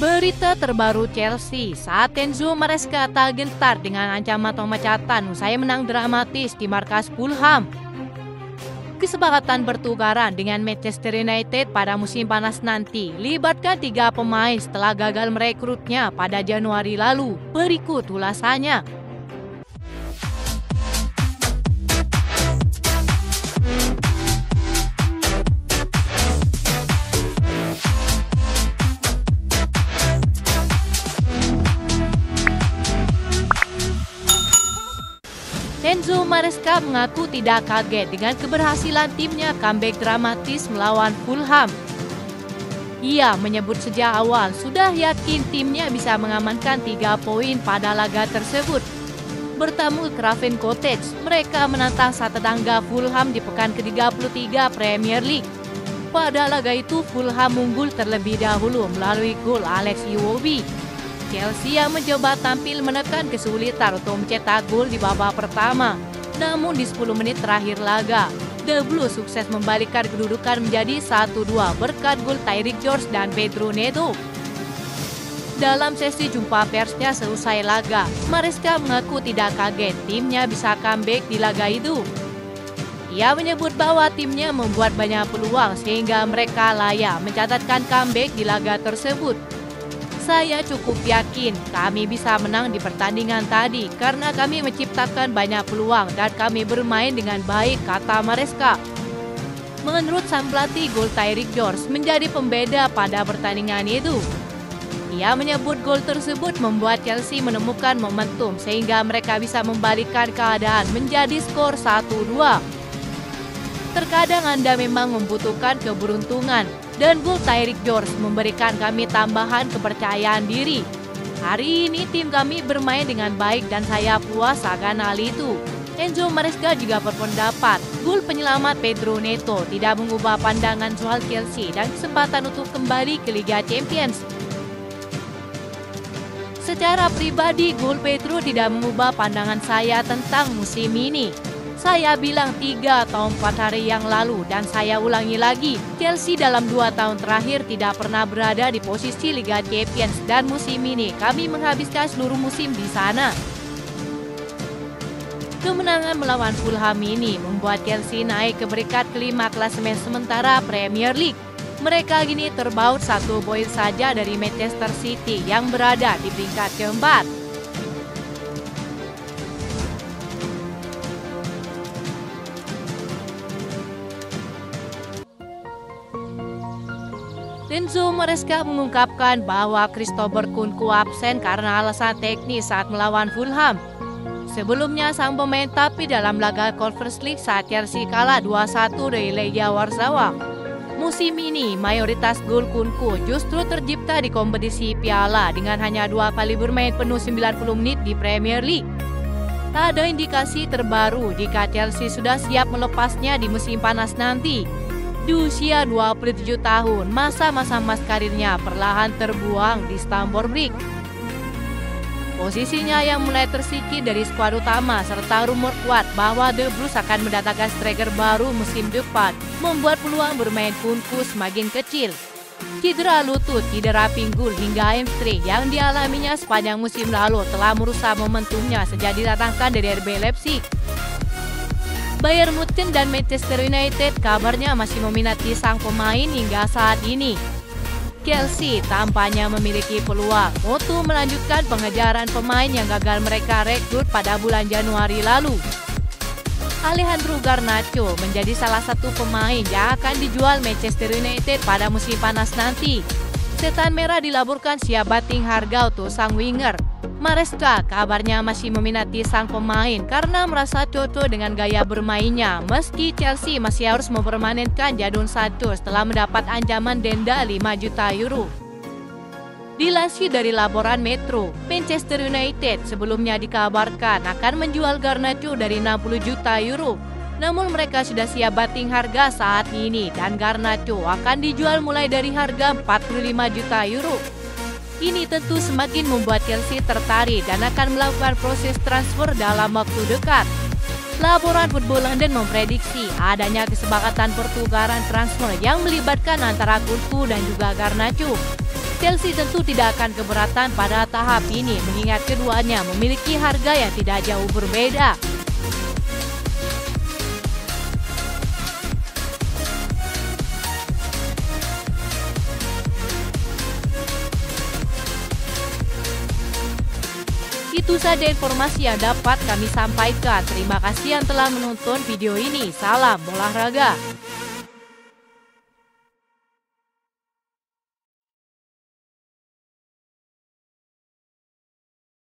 Berita terbaru Chelsea saat Enzo Maresca tak gentar dengan ancaman pemecatan usai menang dramatis di markas Fulham. Kesepakatan pertukaran dengan Manchester United pada musim panas nanti libatkan 3 pemain setelah gagal merekrutnya pada Januari lalu. Berikut ulasannya. Enzo Maresca mengaku tidak kaget dengan keberhasilan timnya comeback dramatis melawan Fulham. Ia menyebut sejak awal sudah yakin timnya bisa mengamankan 3 poin pada laga tersebut. Bertamu Craven Cottage, mereka menantang sang tetangga Fulham di pekan ke-33 Premier League. Pada laga itu Fulham unggul terlebih dahulu melalui gol Alex Iwobi. Chelsea yang mencoba tampil menekan kesulitan untuk mencetak gol di babak pertama. Namun di 10 menit terakhir laga, The Blues sukses membalikkan kedudukan menjadi 1-2 berkat gol Tyrick George dan Pedro Neto. Dalam sesi jumpa persnya seusai laga, Maresca mengaku tidak kaget timnya bisa comeback di laga itu. Ia menyebut bahwa timnya membuat banyak peluang sehingga mereka layak mencatatkan comeback di laga tersebut. Saya cukup yakin kami bisa menang di pertandingan tadi karena kami menciptakan banyak peluang dan kami bermain dengan baik, kata Maresca. Menurut sang pelatih, gol Tyrick George menjadi pembeda pada pertandingan itu. Ia menyebut gol tersebut membuat Chelsea menemukan momentum sehingga mereka bisa membalikkan keadaan menjadi skor 1-2. Terkadang Anda memang membutuhkan keberuntungan, dan gol Tyrick George memberikan kami tambahan kepercayaan diri. Hari ini tim kami bermain dengan baik dan saya puas akan hal itu. Enzo Maresca juga berpendapat, gol penyelamat Pedro Neto tidak mengubah pandangan soal Chelsea dan kesempatan untuk kembali ke Liga Champions. Secara pribadi, gol Pedro tidak mengubah pandangan saya tentang musim ini. Saya bilang 3 atau 4 hari yang lalu dan saya ulangi lagi, Chelsea dalam 2 tahun terakhir tidak pernah berada di posisi Liga Champions dan musim ini kami menghabiskan seluruh musim di sana. Kemenangan melawan Fulham ini membuat Chelsea naik ke peringkat kelima klasemen sementara Premier League. Mereka kini terbaut 1 poin saja dari Manchester City yang berada di peringkat keempat. Enzo Maresca mengungkapkan bahwa Christopher Nkunku absen karena alasan teknis saat melawan Fulham. Sebelumnya sang pemain tapi dalam laga Conference League saat Chelsea kalah 2-1 dari Legia Warsawa. Musim ini mayoritas gol Nkunku justru tercipta di kompetisi piala dengan hanya 2 kali bermain penuh 90 menit di Premier League. Tak ada indikasi terbaru jika Chelsea sudah siap melepasnya di musim panas nanti. Di usia 27 tahun, masa-masa emas karirnya perlahan terbuang di Stamford Bridge. Posisinya yang mulai tersingkir dari skuad utama serta rumor kuat bahwa The Blues akan mendatangkan striker baru musim depan membuat peluang bermain Nkunku semakin kecil. Cedera lutut, cedera pinggul hingga hamstring yang dialaminya sepanjang musim lalu telah merusak momentumnya sejak didatangkan dari RB Leipzig. Bayern Munchen dan Manchester United kabarnya masih meminati sang pemain hingga saat ini. Chelsea tampaknya memiliki peluang untuk melanjutkan pengejaran pemain yang gagal mereka rekrut pada bulan Januari lalu. Alejandro Garnacho menjadi salah satu pemain yang akan dijual Manchester United pada musim panas nanti. Setan Merah dilaporkan siap banting harga untuk sang winger. Maresca kabarnya masih meminati sang pemain karena merasa cocok dengan gaya bermainnya, meski Chelsea masih harus mempermanenkan Jadon Sancho setelah mendapat ancaman denda 5 juta euro. Dilansir dari laporan Metro, Manchester United sebelumnya dikabarkan akan menjual Garnacho dari 60 juta euro. Namun mereka sudah siap banting harga saat ini dan Garnacho akan dijual mulai dari harga 45 juta euro. Ini tentu semakin membuat Chelsea tertarik dan akan melakukan proses transfer dalam waktu dekat. Laporan Football London memprediksi adanya kesepakatan pertukaran transfer yang melibatkan antara Nkunku dan juga Garnacho. Chelsea tentu tidak akan keberatan pada tahap ini mengingat keduanya memiliki harga yang tidak jauh berbeda. Itu saja informasi yang dapat kami sampaikan. Terima kasih yang telah menonton video ini. Salam olahraga.